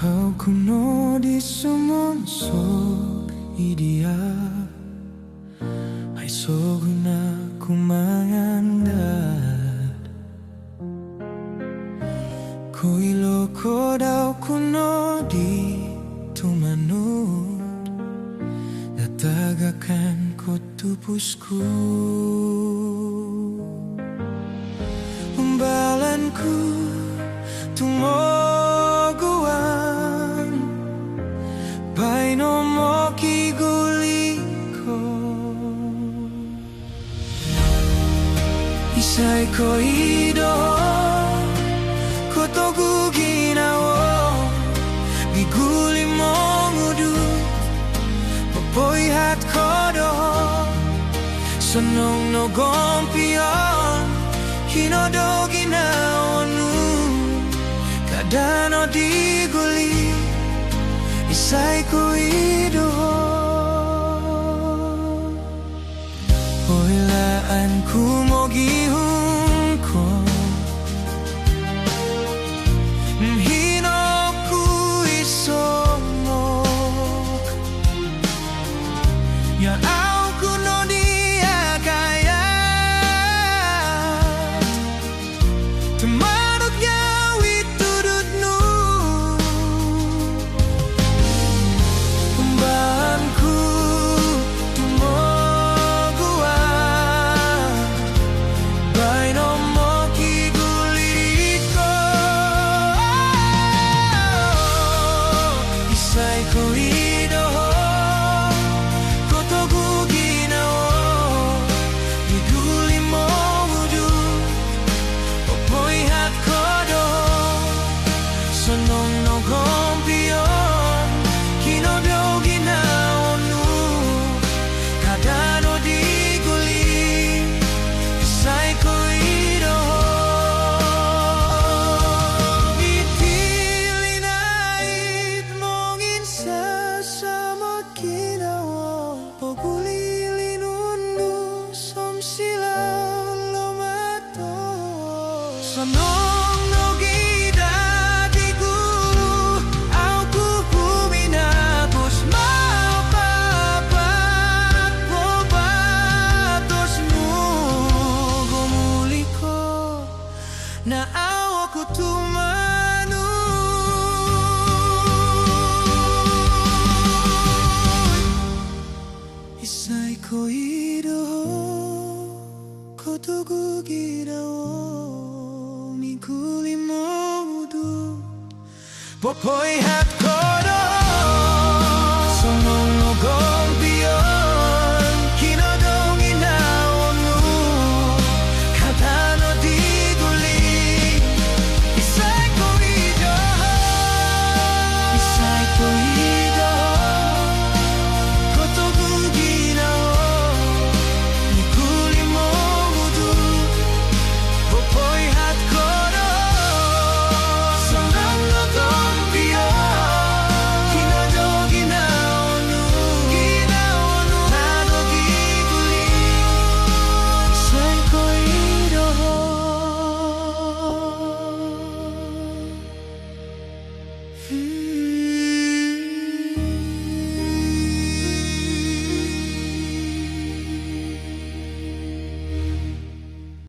Au kuno di sumon so idia Ai soguna kumayandad Kuilo kodau kuno di tumanut Natagakan ko tupusku Umbalanku tumoguan Paino mo kiguliko Isay ko ido Kotogu ginawa Giguli mong udut Mapoy hat kodo Sonong no gompion Hinodo ginawa nu Kadano diguli Isay ko ido Hoilaan ku mo gihung ko Hino ku isomok Ya au kuno dia kayat Temaruk yawi turutnu Pembahanku tumoguan Baino mo kiguliko Isay ko ido Kotogu ginawa Giguli mo mudu Popoy hat kodo Sonong no gompion Kinobyo ginawa nu Kadano diguli Isay ko ido Ipilinait mong insasama ginawa Pagulilin undu som sila lumato Sonong no gida di guru Au kukuminagos mapapat Pobatos mo gumuli ko Na awa ko tumanu Isay ko ido Kotogu ginawa Miguli mo mudu Popoy hat kodo Sonong no gompion Kinodong ginawa nu Kadano diguli Isay ko ido Isay ko ido Kotogu ginawa Miguli mo mudu Popoy hat kodo Sonong no gompion Kinodong ginawa nu Kadano diguli Isay ko ido Hmm